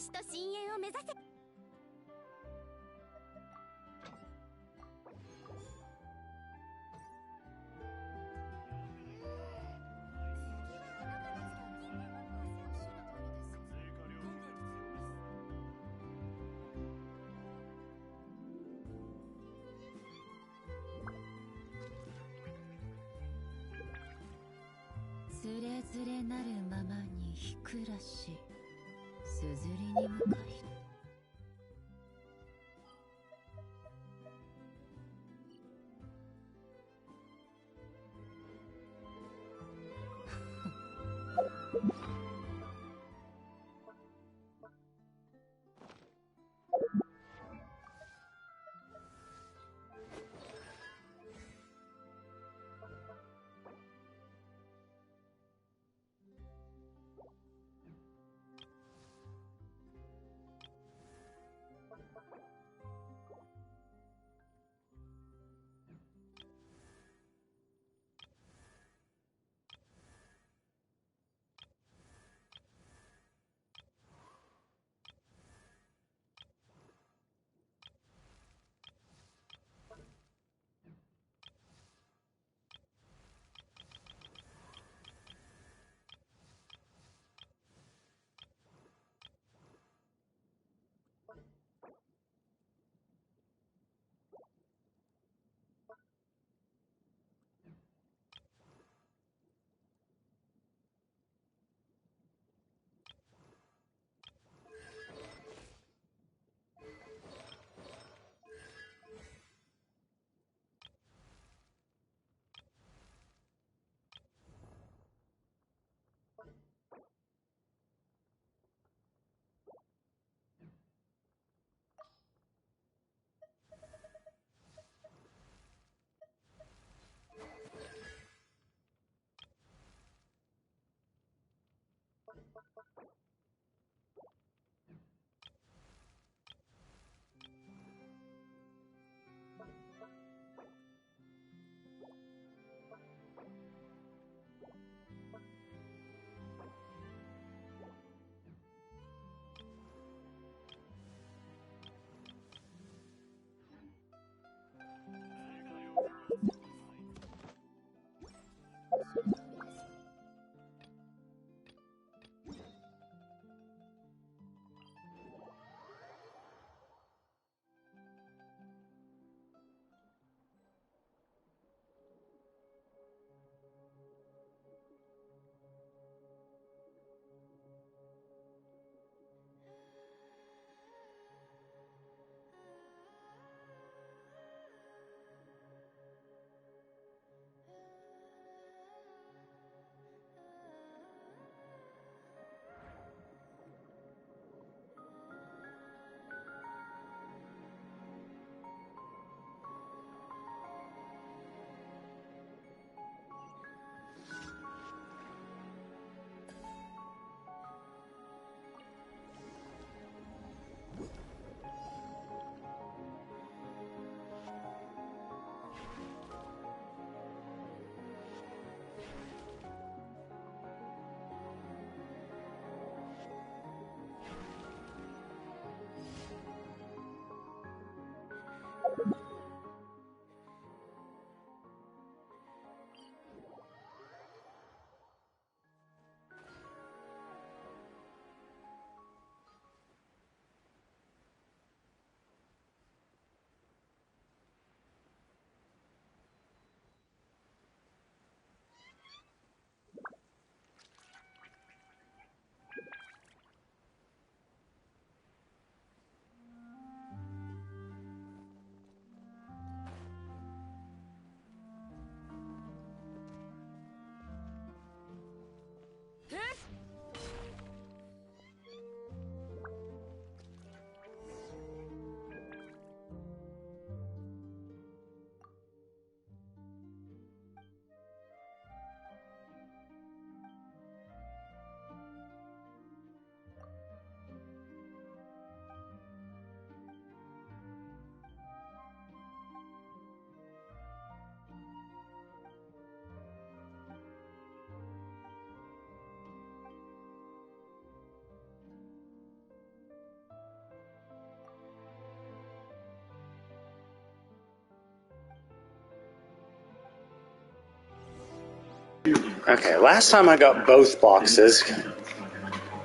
私と深淵を目指せ。つれづれなるままにひくらし、すずりに向かい。Okay, last time I got both boxes.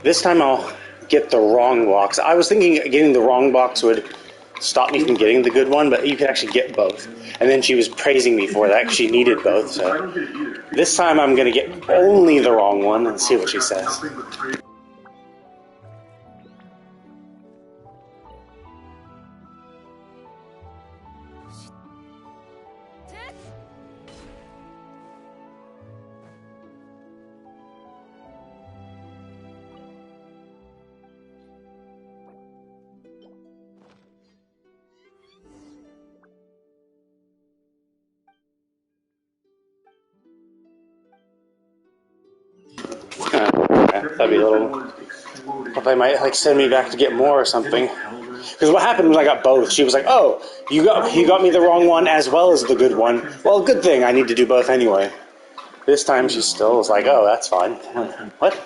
This time I'll get the wrong box. I was thinking getting the wrong box would stop me from getting the good one, but you could actually get both. And then she was praising me for that. She needed both, so this time I'm going to get only the wrong one and see what she says. That'd be a little... If they might like send me back to get more or something. Because what happened was I got both. She was like, "Oh, you got me the wrong one as well as the good one. Well, good thing. I need to do both anyway." This time she still was like, "Oh, that's fine." What?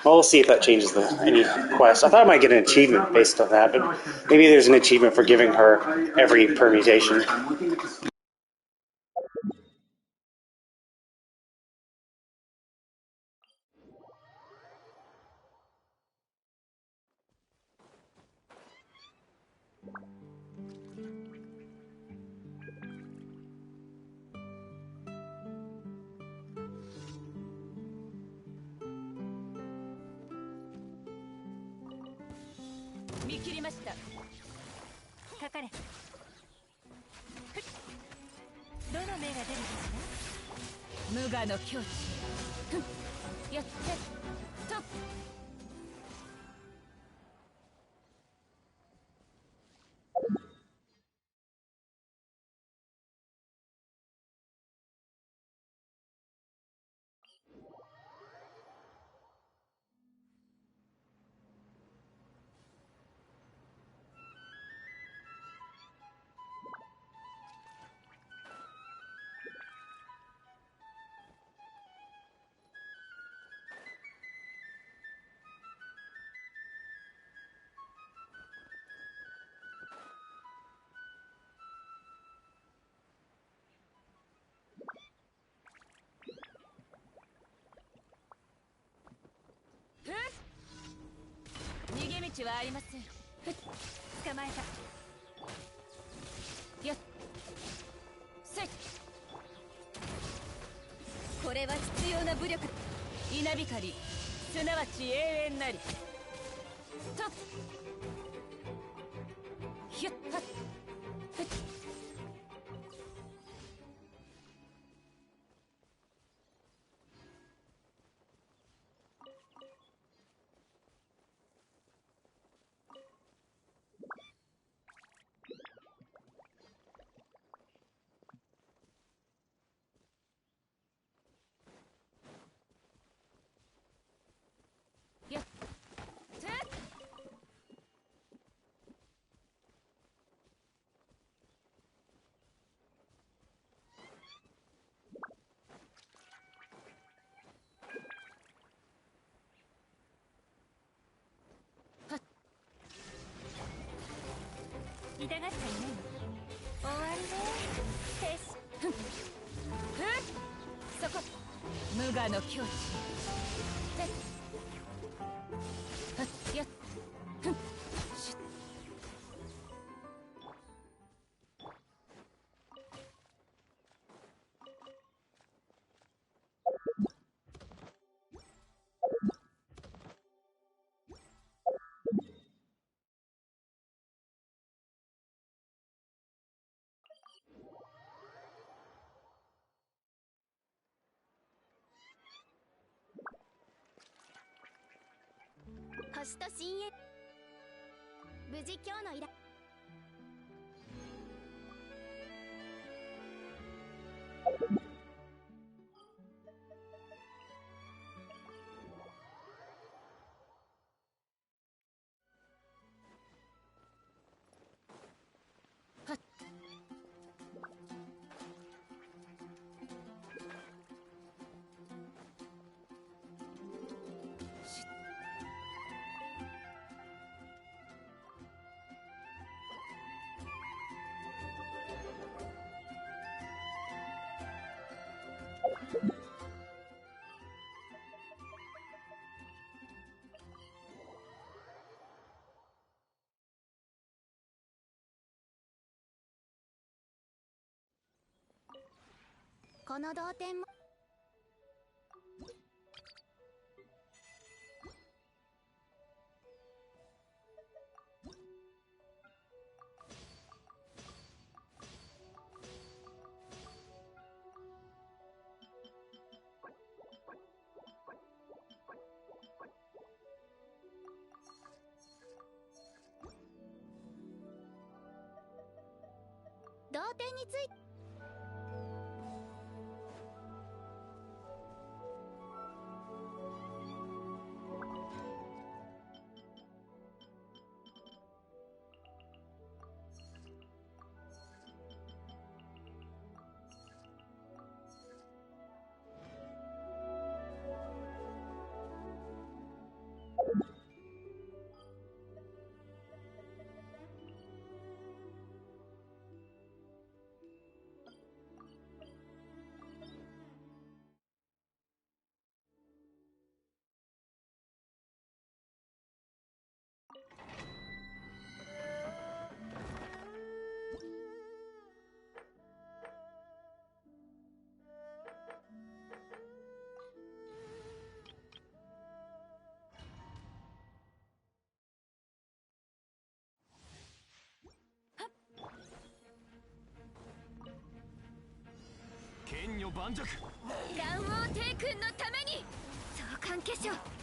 Well, we'll see if that changes any quest. I thought I might get an achievement based on that, but maybe there's an achievement for giving her every permutation. この同点も同点について剣女盤石蘭王帝君のために召喚化粧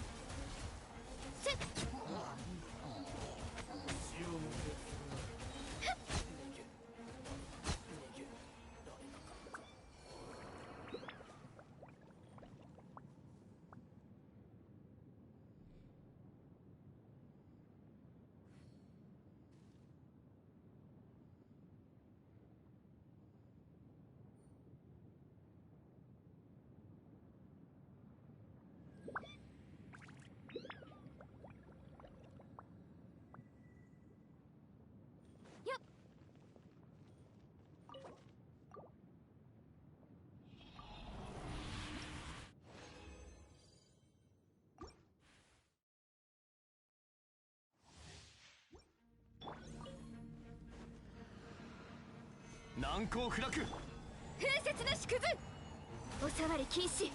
難攻不落風雪の縮図お触り禁止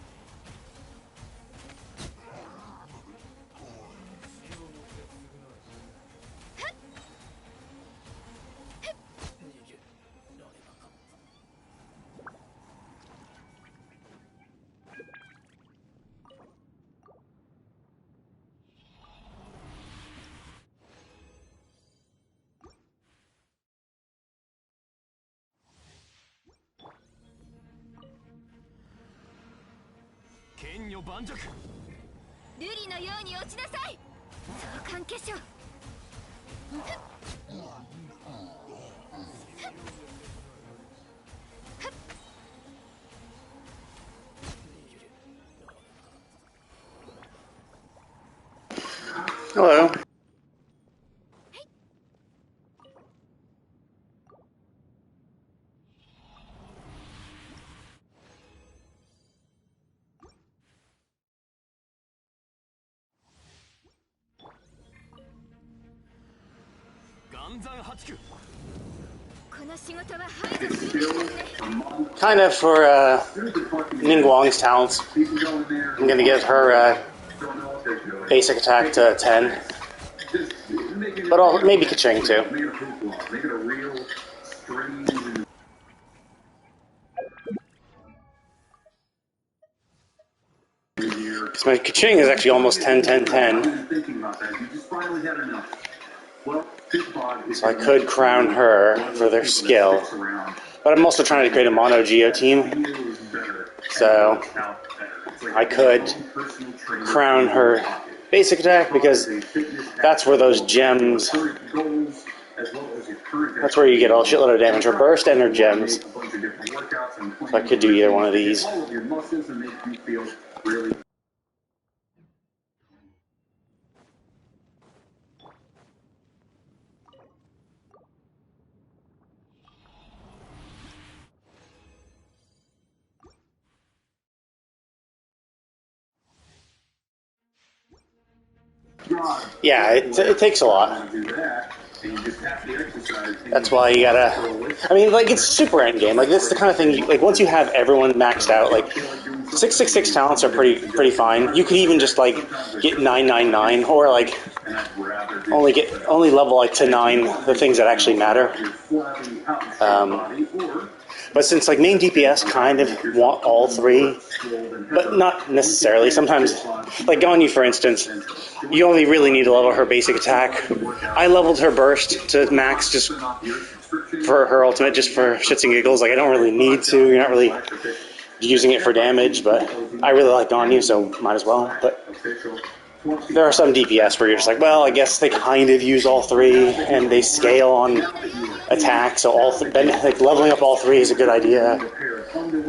剣女盤石瑠璃のように落ちなさい召喚化粧Hello. Kind of for Ning Guang's talents. I'm gonna give her basic attack to 10. But I'll maybe Kaching too. Because my Kaching is actually almost 10, 10, 10. So I could crown her for their skill. But I'm also trying to create a mono Geo team. So I could crown her basic attack because that's where those gems, that's where you get all shitload of damage, her burst and her gems. So I could do either one of these. Yeah, it takes a lot. That's why you gotta. I mean, like, it's super endgame. Like, that's the kind of thing. Like, once you have everyone maxed out, like 666 talents are pretty fine. You could even just like get 999, or like only level like to 9 the things that actually matter. But since like main DPS kind of want all 3, but not necessarily. Sometimes, like Ganyu for instance, you only really need to level her basic attack. I leveled her burst to max just for her ultimate, just for shits and giggles. Like, I don't really need to. You're not really using it for damage, but I really like Ganyu, so might as well. But there are some DPS where you're just like, well, I guess they kind of use all 3, and they scale on attack, so like leveling up all 3 is a good idea,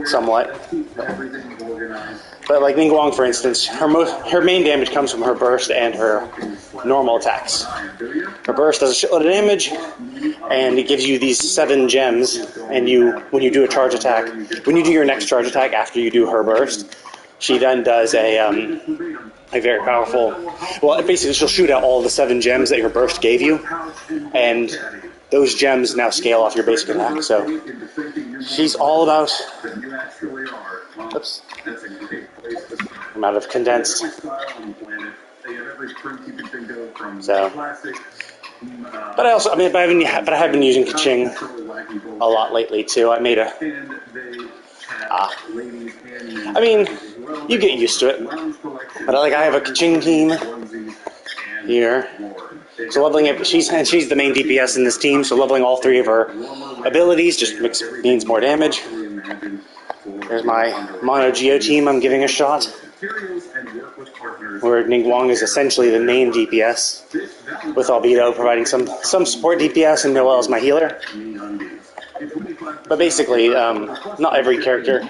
somewhat. But like Ningguang, for instance, her main damage comes from her burst and her normal attacks. Her burst does a shitload of damage, and it gives you these 7 gems, and when you do a charge attack, when you do your next charge attack after you do her burst, she then does a very powerful, well, basically she'll shoot out all the 7 gems that your burst gave you, and those gems now scale off your basic attack, so she's all about, oops, I'm out of condensed, so, but I have been using Kaching a lot lately too. I made you get used to it, but I have a Kaching team here. So leveling it, she's the main DPS in this team, so leveling all 3 of her abilities just means more damage. There's my Mono Geo team I'm giving a shot, where Ningguang is essentially the main DPS, with Albedo providing some support DPS and Noelle is my healer. But basically, not every character...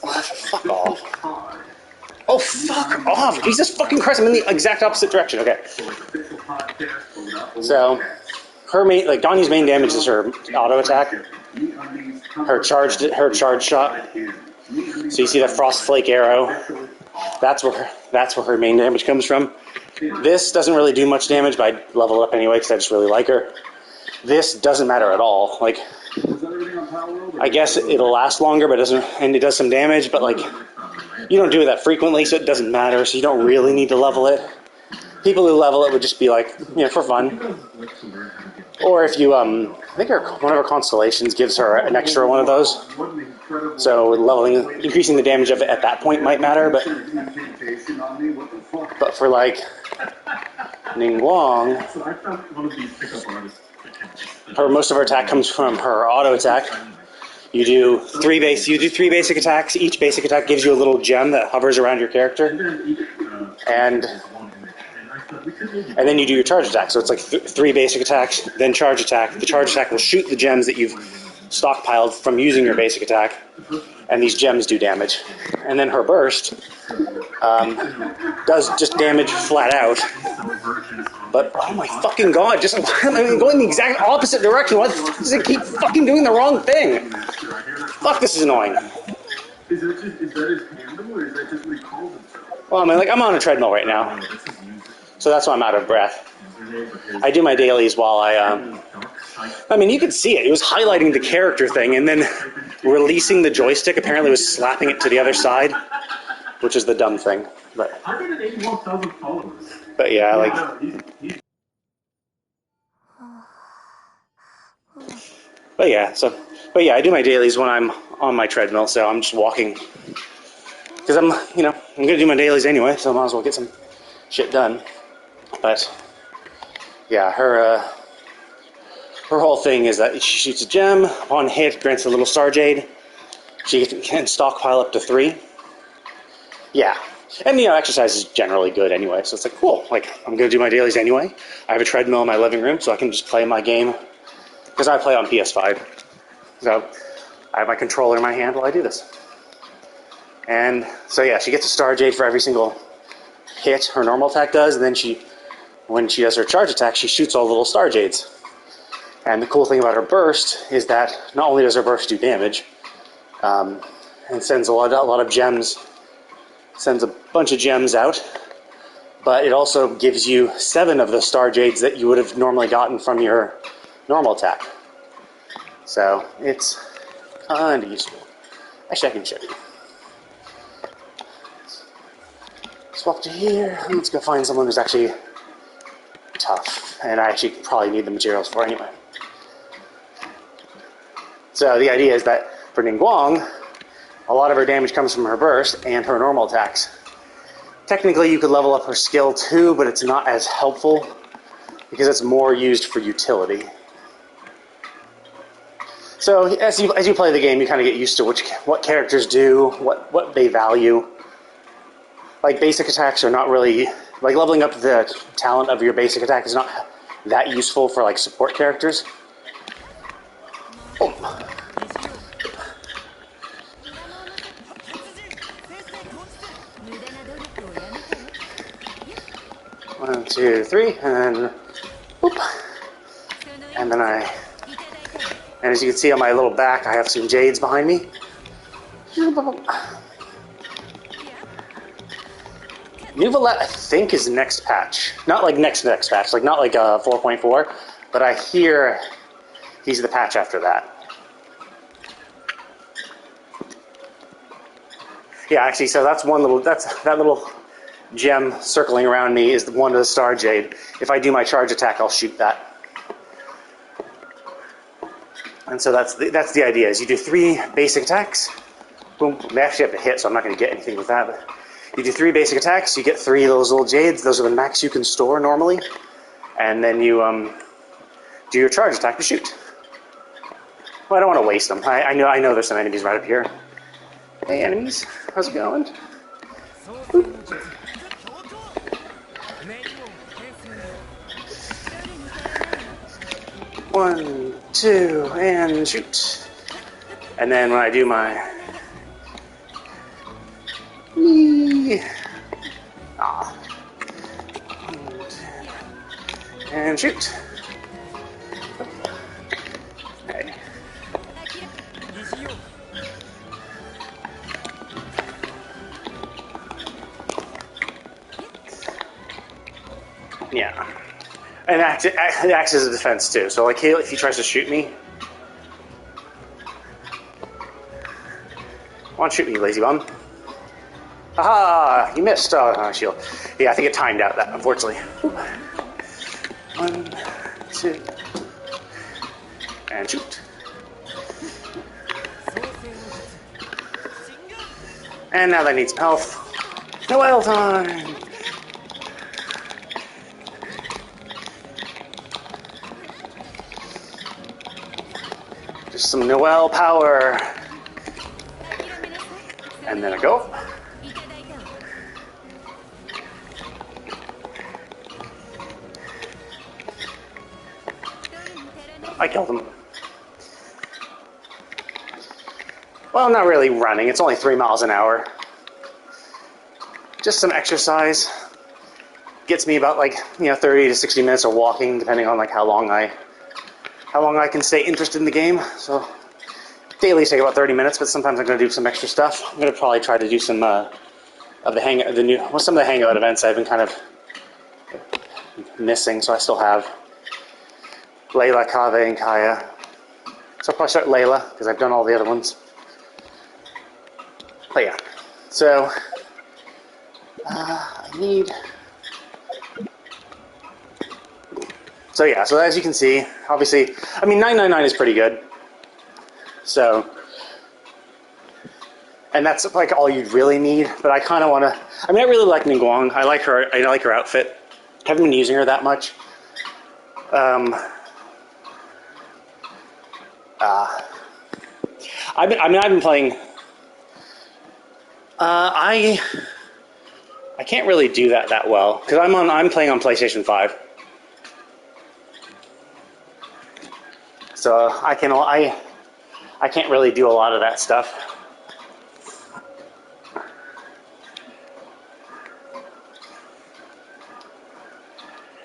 Fuck off. Oh, fuck off! Jesus fucking Christ, I'm in the exact opposite direction. Okay. So, Ganyu's main damage is her auto attack. Her charge shot. So you see that Frost Flake arrow. That's where her main damage comes from. This doesn't really do much damage, but I level it up anyway because I just really like her. This doesn't matter at all. Like, I guess it'll last longer, but it does some damage, but like, you don't do it that frequently, so it doesn't matter, so you don't really need to level it. People who level it would just be like, for fun. Or if you, I think one of her constellations gives her an extra one of those. So increasing the damage of it at that point might matter, but for like Ningguang, most of her attack comes from her auto attack. You do 3 basic attacks. Each basic attack gives you a little gem that hovers around your character, and then you do your charge attack. So it's like 3 basic attacks, then charge attack. The charge attack will shoot the gems that you've stockpiled from using your basic attack, and these gems do damage. And then her burst does just damage flat out. But, oh my fucking god, going the exact opposite direction. Why the fuck does it keep fucking doing the wrong thing? Fuck, this is annoying. Well, I'm on a treadmill right now. So that's why I'm out of breath. I do my dailies while you could see it. It was highlighting the character thing and then releasing the joystick. Apparently it was slapping it to the other side, which is the dumb thing. But yeah, I do my dailies when I'm on my treadmill, so I'm just walking. Because I'm going to do my dailies anyway, so I might as well get some shit done. But, yeah, her whole thing is that she shoots a gem, upon hit, grants a little Star Jade. She can stockpile up to 3. Yeah. And, exercise is generally good anyway, so it's like, cool. Like, I'm going to do my dailies anyway. I have a treadmill in my living room, so I can just play my game. Because I play on PS5. So, I have my controller in my hand while I do this. And, so yeah, she gets a Star Jade for every single hit her normal attack does, and then when she does her charge attack, she shoots all the little Star Jades. And the cool thing about her burst is that not only does her burst do damage, and sends a lot of gems, sends a bunch of gems out, but it also gives you 7 of the Star Jades that you would have normally gotten from your normal attack. So it's kind of useful. Actually, I can show you. Swap to here. Let's go find someone who's actually tough, and I actually probably need the materials for anyway. So the idea is that for Ningguang, a lot of her damage comes from her burst and her normal attacks. Technically, you could level up her skill too, but it's not as helpful because it's more used for utility. So as you play the game, you kind of get used to what characters do, what they value. Like basic attacks are not really, like leveling up the talent of your basic attack is not that useful for like support characters. Oh. 1, 2, 3, and whoop. And then and as you can see on my little back, I have some jades behind me. Nuvalet, I think, is next patch. Not like next patch, like not like 4.4, but I hear he's the patch after that. Yeah, actually, so that's that little gem circling around me is one of the Star Jade. If I do my charge attack, I'll shoot that. And so that's the idea, is you do 3 basic attacks. Boom. They actually have to hit, so I'm not going to get anything with that. But you do 3 basic attacks, you get 3 of those little jades. Those are the max you can store normally. And then you do your charge attack to shoot. Well, I don't want to waste them. I know there's some enemies right up here. Hey, enemies. How's it going? Boop. 1, 2, and shoot. And then when I do my and shoot. Okay. Yeah. And it acts as a defense too. So like if he tries to shoot me, why don't shoot me, lazy bum? Aha! You missed. Oh, shield. Yeah, I think it timed out that, unfortunately. 1, 2, and shoot. And now that needs some health. Noel time! Just some Noel power. And then a go. I killed him. Well, not really running. It's only 3 miles an hour. Just some exercise. Gets me about 30 to 60 minutes of walking, depending on how long I can stay interested in the game. So dailies take about 30 minutes, but sometimes I'm going to do some extra stuff. I'm going to probably try to do some some of the Hangout events I've been kind of missing. So I still have Layla, Kaveh, and Kaya. So I'll probably start Layla, because I've done all the other ones. But yeah, so I need... So yeah, so as you can see, obviously, 999 is pretty good. So, and that's all you really need, but I kind of want to... I really like Ningguang. I like her outfit. Haven't been using her that much. I've been playing... I can't really do that well, because I'm playing on PlayStation 5. So I can't really do a lot of that stuff.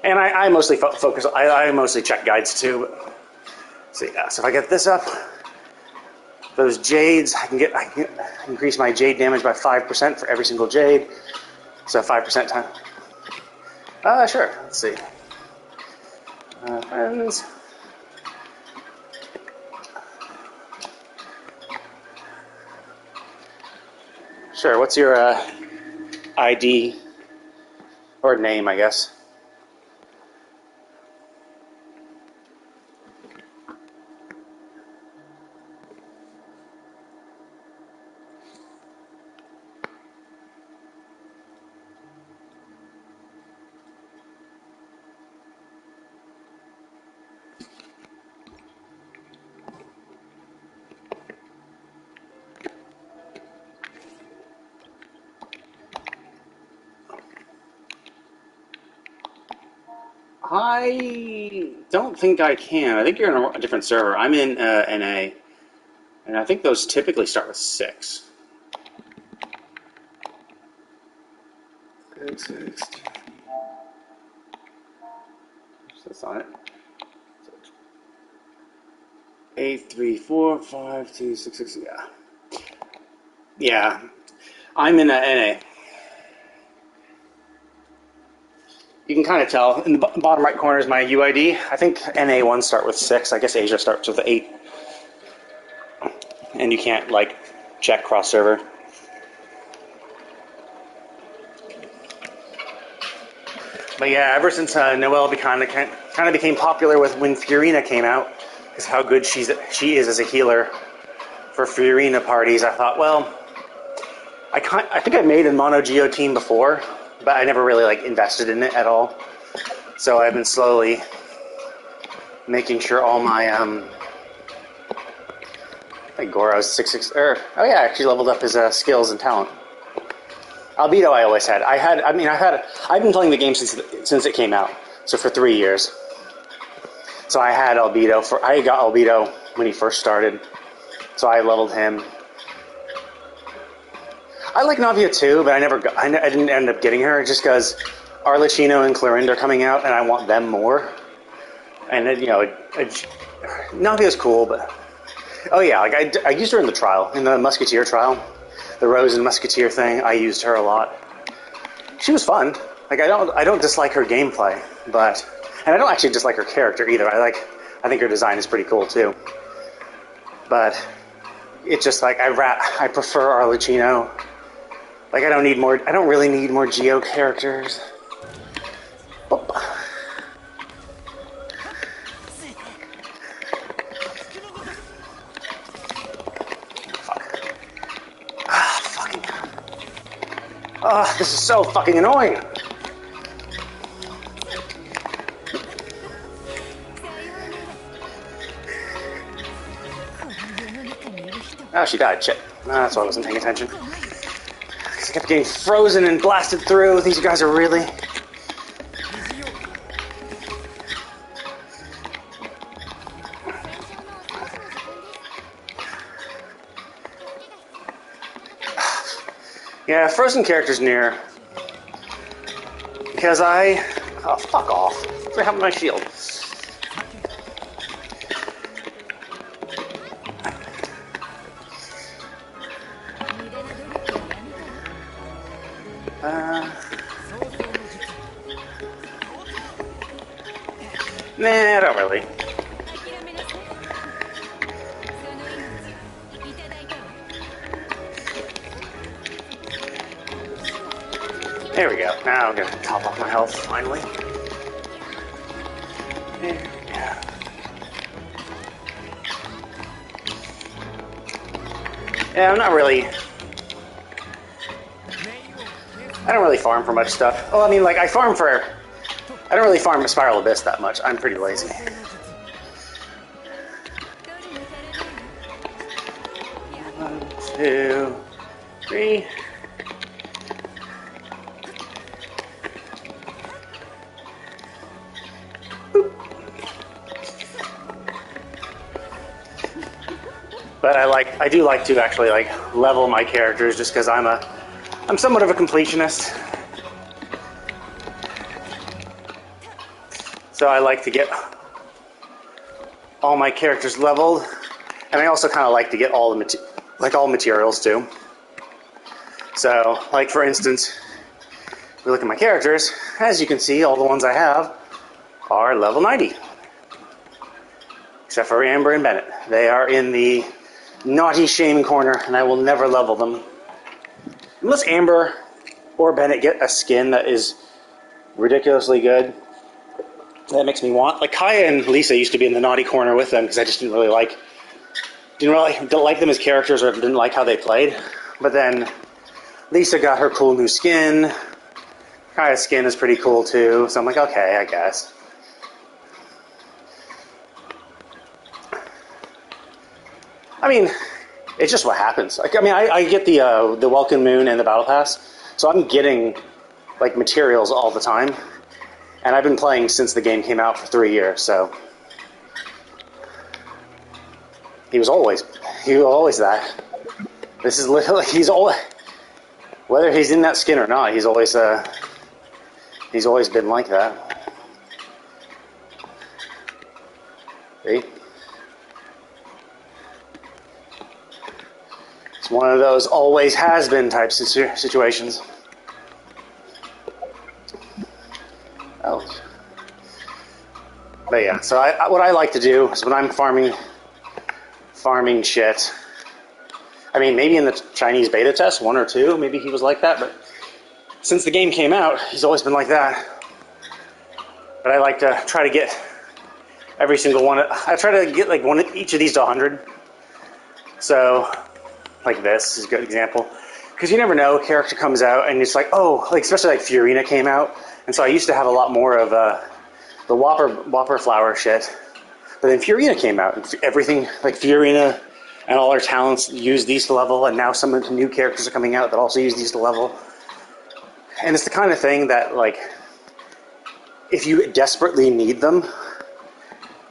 And I mostly focus. I mostly check guides too. But, so yeah, so if I get this up, those jades, I can increase my jade damage by 5% for every single jade. So 5% time. Sure. Let's see. Friends. Sure. What's your ID or name, I guess? I don't think I can. I think you're in a different server. I'm in NA, and I think those typically start with 6. Six. That's on it. 8, 3, 4, 5, 2, 6, 6. Yeah. Yeah. I'm in NA. You can kind of tell. In the bottom right corner is my UID. I think NA ones start with 6. I guess Asia starts with 8. And you can't, like, check cross-server. But yeah, ever since Noelle kind of became popular with when Fiorina came out, because how good she is as a healer for Fiorina parties, I thought, well, I think I made a mono Geo team before, but I never really like invested in it at all. So I've been slowly making sure all my like Goro's 6-6. Oh yeah, actually leveled up his skills and talent. Albedo I always had. I've been playing the game since it came out, so for 3 years. So I had Albedo I got Albedo when he first started, so I leveled him. I like Navia too, but I didn't end up getting her just because Arlecchino and Clorinda are coming out, and I want them more. And Navia's cool, but oh yeah, like I used her in the trial, in the Musketeer trial. The Rose and Musketeer thing, I used her a lot. She was fun. Like I don't dislike her gameplay, and I don't actually dislike her character either. I think her design is pretty cool too. But it's just like I prefer Arlecchino. Like I don't really need more Geo characters. Oh. Oh, this is so fucking annoying. Oh, she died. Shit. That's why I wasn't paying attention. Because I kept getting frozen and blasted through. These guys are really... Yeah, frozen characters near. Because oh, fuck off. What's happened to my shield? Nah, I don't really. There we go. Now I'm gonna top off my health, finally. There we go. Yeah, I don't really farm for much stuff. Well, I mean, like, I don't really farm Spiral Abyss that much. I'm pretty lazy. 1, 2, 3. But I do like to actually like level my characters just because I'm somewhat of a completionist. So I like to get all my characters leveled, and I also kind of like to get all materials too. So, like for instance, we look at my characters, as you can see, all the ones I have are level 90. Except for Amber and Bennett. They are in the naughty shame corner, and I will never level them. Unless Amber or Bennett get a skin that is ridiculously good, that makes me want. Like Kaya and Lisa used to be in the naughty corner with them because I just didn't like them as characters, or didn't like how they played. But then Lisa got her cool new skin. Kaya's skin is pretty cool too, so I'm like, okay, I guess. I mean, it's just what happens. Like, I mean, I get the Welcome Moon and the Battle Pass, so I'm getting like materials all the time, and I've been playing since the game came out for 3 years. So he was always that. This is literally whether he's in that skin or not, he's always been like that. See? It's one of those always has been type situations. Oh. But yeah, so what I like to do is when I'm farming shit, I mean, maybe in the Chinese beta test, 1 or 2, maybe he was like that, but since the game came out, he's always been like that. But I like to try to get every single one. I try to get like each of these to 100. So, like this is a good example. Because you never know, a character comes out and it's like, oh, like especially like Fiorina came out. And so I used to have a lot more of the Whopper flower shit. But then Fiorina came out, and everything, like Fiorina and all her talents use these to level, and now some of the new characters are coming out that also use these to level. And it's the kind of thing that, like, if you desperately need them,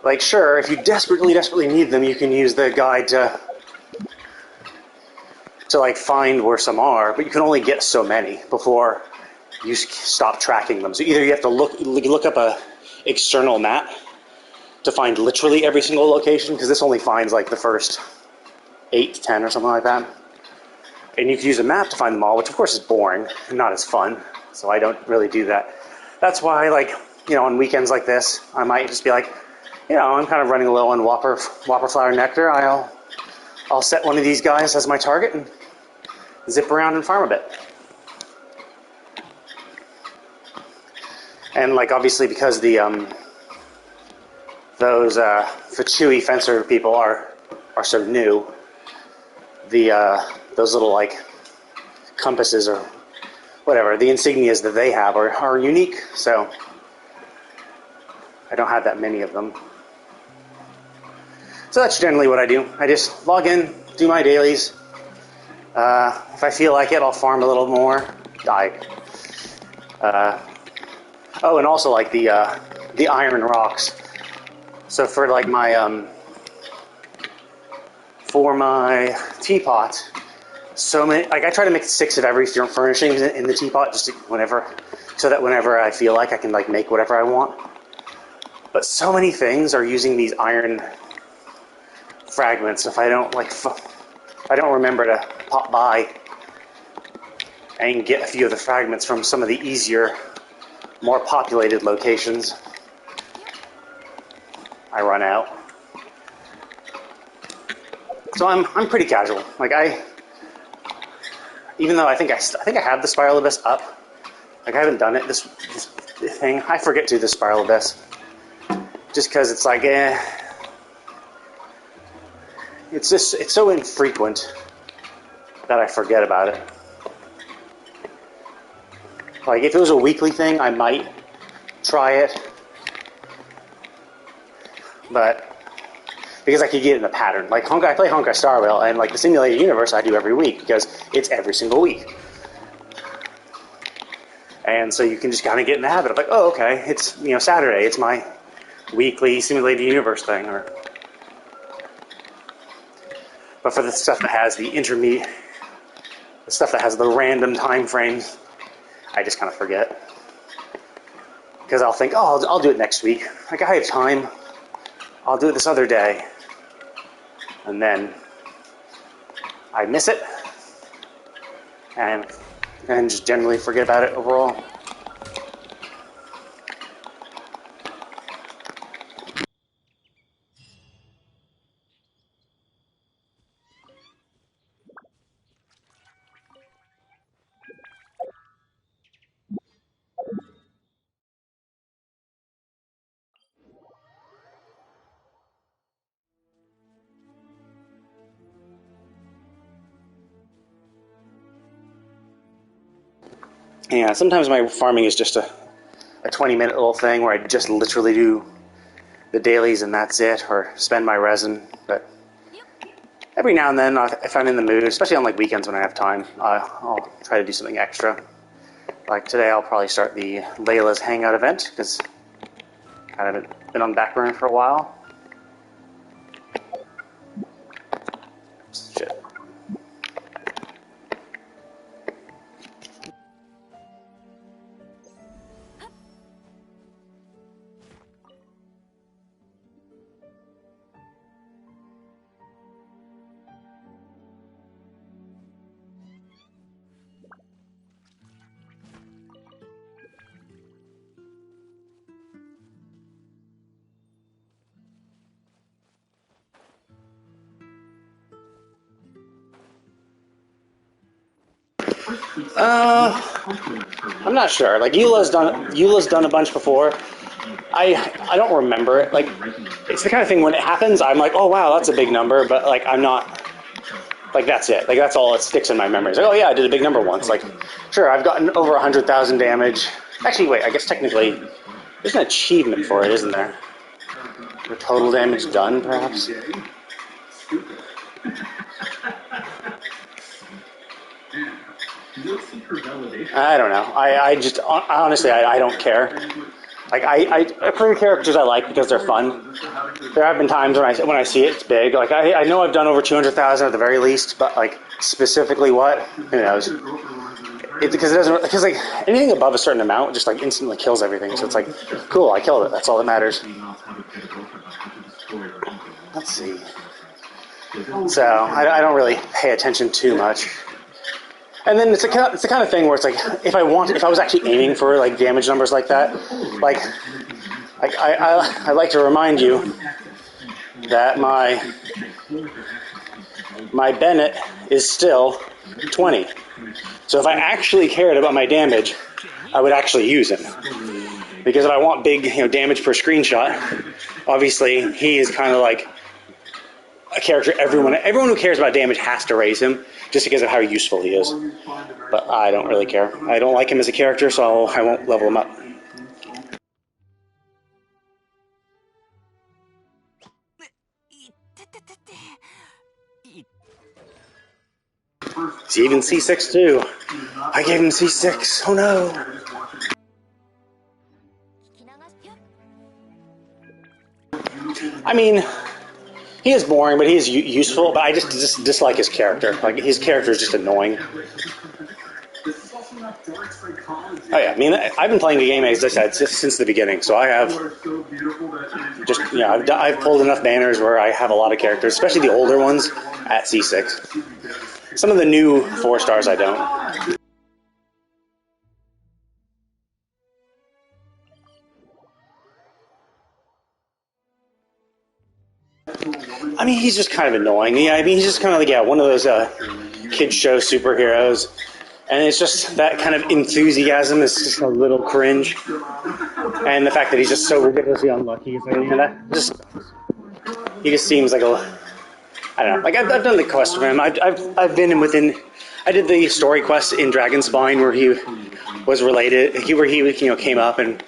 like, sure, if you desperately need them, you can use the guide to like, find where some are, but you can only get so many before you stop tracking them. So either you have to look up a external map to find literally every single location, because this only finds like the first 8 to 10 or something like that. And you can use a map to find them all, which of course is boring and not as fun. So I don't really do that. That's why, like, you know, on weekends like this, I might just be like, you know, I'm kind of running low on Whopper Flower Nectar. I'll set one of these guys as my target and zip around and farm a bit. And like obviously because the those Fachui fencer people are so new, those little like compasses or whatever, the insignias that they have are unique, so I don't have that many of them. So that's generally what I do. I just log in, do my dailies. If I feel like it, I'll farm a little more. Oh, and also like the iron rocks. So for like my teapot, so many, like I try to make 6 of every furnishing in the teapot, just so that whenever I feel like I can like make whatever I want. But so many things are using these iron fragments. If I don't remember to pop by and get a few of the fragments from some of the easier, more populated locations, I run out. So I'm pretty casual. Like even though I think I have the Spiral Abyss up, like I haven't done it this thing. I forget to do the Spiral Abyss, just because it's like it's so infrequent that I forget about it. Like if it was a weekly thing, I might try it, but because I could get in a pattern. Like I play Honkai Star Rail, and like the Simulated Universe I do every week because it's every single week. And so you can just kind of get in the habit of like, oh, okay, it's Saturday, it's my weekly Simulated Universe thing. But for the stuff that has the stuff that has the random time frames, I just kind of forget. Because I'll think, oh, I'll do it next week. Like I have time. I'll do it this other day. And then I miss it. And just generally forget about it overall. Yeah, sometimes my farming is just a 20-minute little thing where I just literally do the dailies and that's it, or spend my resin. But every now and then, if I'm in the mood, especially on like weekends when I have time, I'll try to do something extra. Like today, I'll probably start the Layla's Hangout event because kind of been on the back burner for a while. Shit. I'm not sure. Like Eula's done a bunch before. I don't remember it. Like it's the kind of thing when it happens, I'm like, oh wow, that's a big number, but like I'm not like that's it. Like that's all it sticks in my memory. It's like, oh yeah, I did a big number once. Like sure, I've gotten over 100,000 damage. Actually, wait, I guess technically there's an achievement for it, isn't there? For total damage done, perhaps. I don't know. I just honestly I don't care. Like I play characters I like because they're fun. There have been times when I see it's big. Like I know I've done over 200,000 at the very least, but like specifically what, who knows? Because it doesn't, because like anything above a certain amount just like instantly kills everything. So it's like cool, I killed it. That's all that matters. Let's see. So I don't really pay attention too much. And then it's the kind of thing where it's like if I was actually aiming for like damage numbers like that, like I like to remind you that my Bennett is still 20. So if I actually cared about my damage, I would actually use him. Because if I want big damage per screenshot, obviously he is kind of like a character everyone who cares about damage has to raise him just because of how useful he is. But I don't really care. I don't like him as a character, so I won't level him up. Is he even C6 too? I gave him C6. Oh no. I mean, he is boring, but he is useful. But I just dislike his character. Like his character is just annoying. Oh yeah, I mean, I've been playing the game as I said since the beginning, so I have just I've pulled enough banners where I have a lot of characters, especially the older ones at C6. Some of the new 4 stars I don't. I mean, he's just kind of annoying. Yeah, I mean, he's just kind of like one of those kids show superheroes, and it's just that kind of enthusiasm is just a little cringe. And the fact that he's just so ridiculously unlucky, is like, that just he just seems like I don't know. Like I've done the quest for him. I've been within. I did the story quest in Dragonspine where he was related. Where he came up and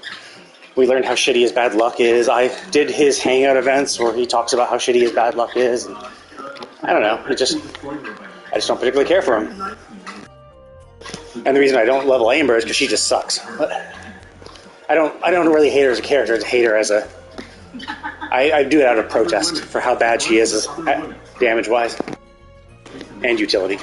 we learned how shitty his bad luck is. I did his hangout events where he talks about how shitty his bad luck is. And I don't know. I just don't particularly care for him. And the reason I don't level Amber is because she just sucks. But I don't really hate her as a character. I hate her as a. I do it out of protest for how bad she is damage-wise and utility.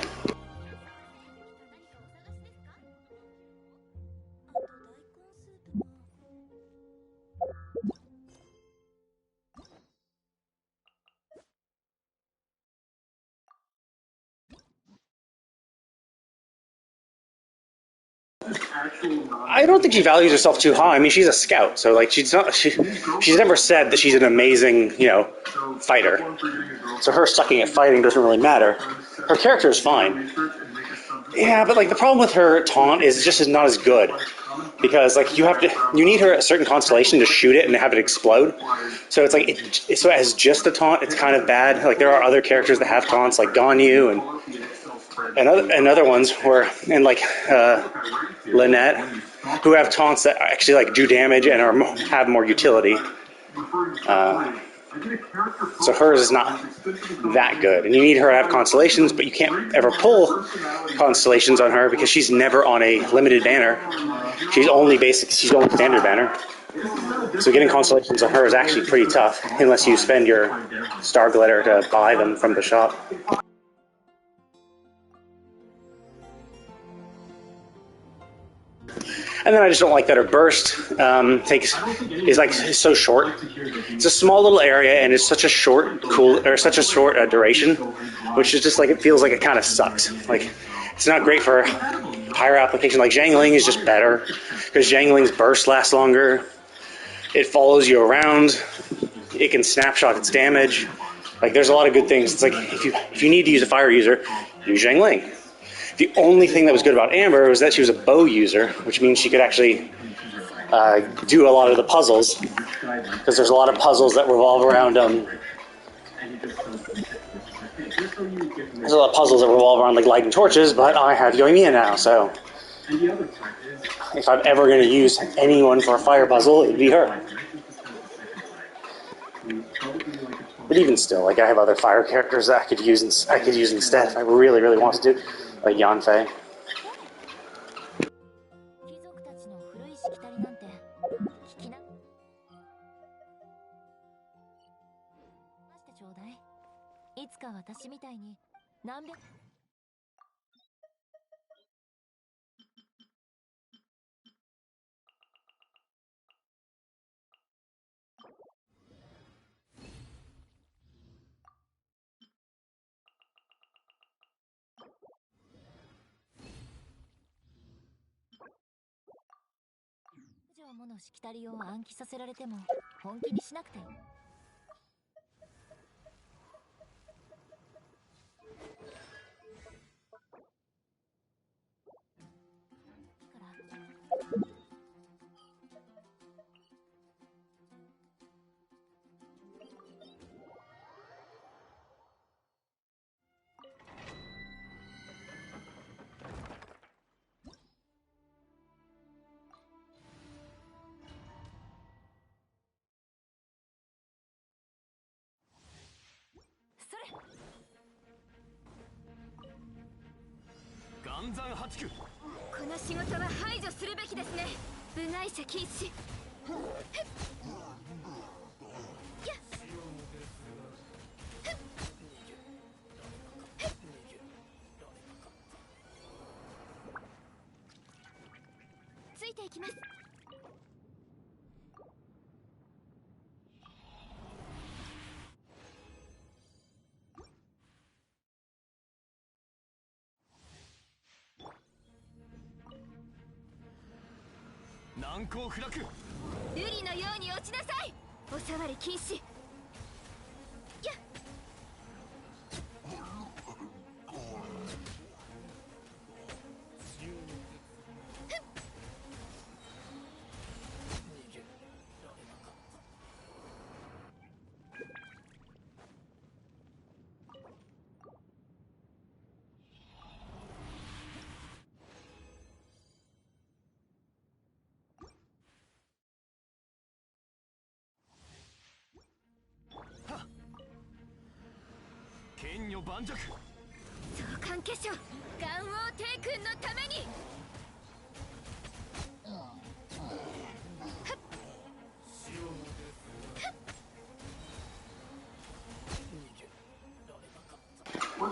I don't think she values herself too high. I mean, she's a scout, so like she's never said that she's an amazing, fighter. So her sucking at fighting doesn't really matter. Her character is fine. Yeah, but like the problem with her taunt is just not as good. Because like you need her at a certain constellation to shoot it and have it explode. So it's like so as just a taunt, it's kind of bad. Like there are other characters that have taunts, like Ganyu and and other ones where, and like Lynette, who have taunts that actually like do damage and have more utility. So hers is not that good, and you need her to have constellations, but you can't ever pull constellations on her because she's never on a limited banner. She's only standard banner. So getting constellations on her is actually pretty tough, unless you spend your star glitter to buy them from the shop. And then I just don't like that her burst is like so short. It's a small little area, and it's such a short duration, which is just like it feels like it kind of sucks. Like it's not great for higher application. Like Zhangling is just better because Zhangling's burst lasts longer. It follows you around. It can snapshot its damage. Like there's a lot of good things. It's like if you need to use a fire user, use Zhangling. The only thing that was good about Amber was that she was a bow user, which means she could actually do a lot of the puzzles, because there's a lot of puzzles that revolve around like lighting torches, but I have Yoimiya now, so if I'm ever going to use anyone for a fire puzzle, it'd be her. But even still, like I have other fire characters that I could use instead if I really, really wanted to, like Yanfei.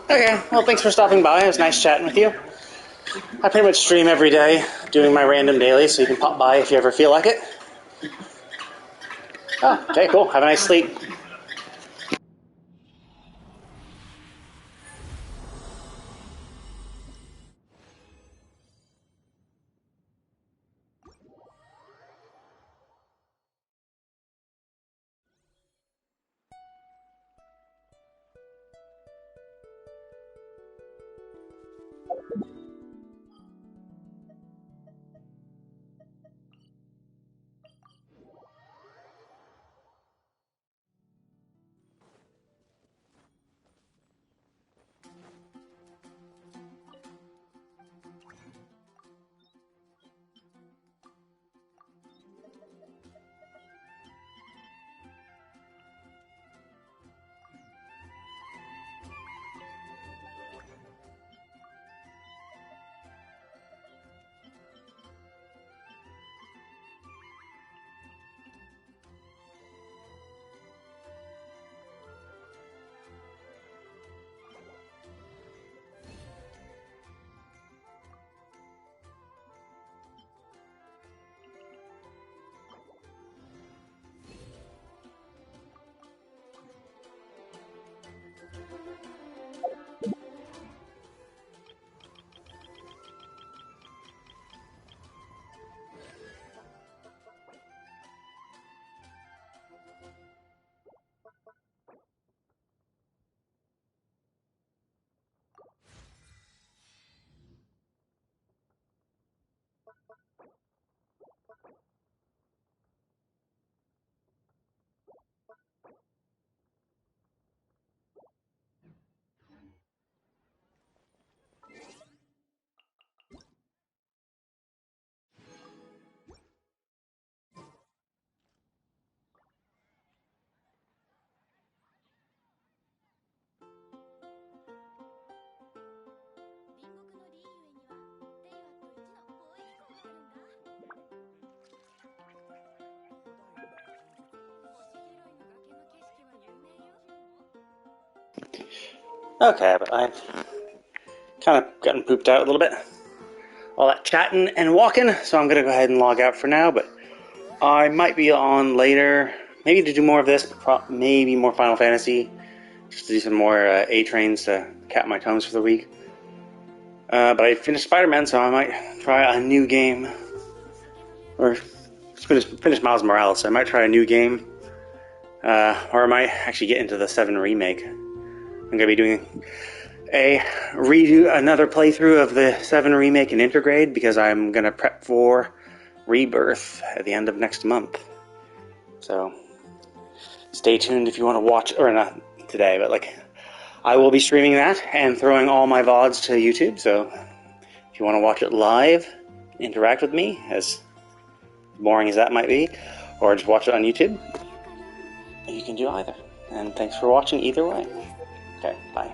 Okay, well, thanks for stopping by. It was nice chatting with you. I pretty much stream every day, doing my random dailies, so you can pop by if you ever feel like it. Oh, okay, cool. Have a nice sleep. Okay, but I've kind of gotten pooped out a little bit. All that chatting and walking, so I'm gonna go ahead and log out for now, but I might be on later, maybe to do more of this, but maybe more Final Fantasy, just to do some more A-Trains to cap my tones for the week. But I finished Spider-Man, so I might try a new game. Or finish Miles Morales, so I might try a new game. Or I might actually get into the 7 remake. I'm going to be doing another playthrough of the 7 remake and Intergrade, because I'm going to prep for Rebirth at the end of next month. So stay tuned if you want to watch, or not today, but like I will be streaming that and throwing all my VODs to YouTube, so if you want to watch it live, interact with me, as boring as that might be, or just watch it on YouTube, you can do either. And thanks for watching either way. Okay, bye.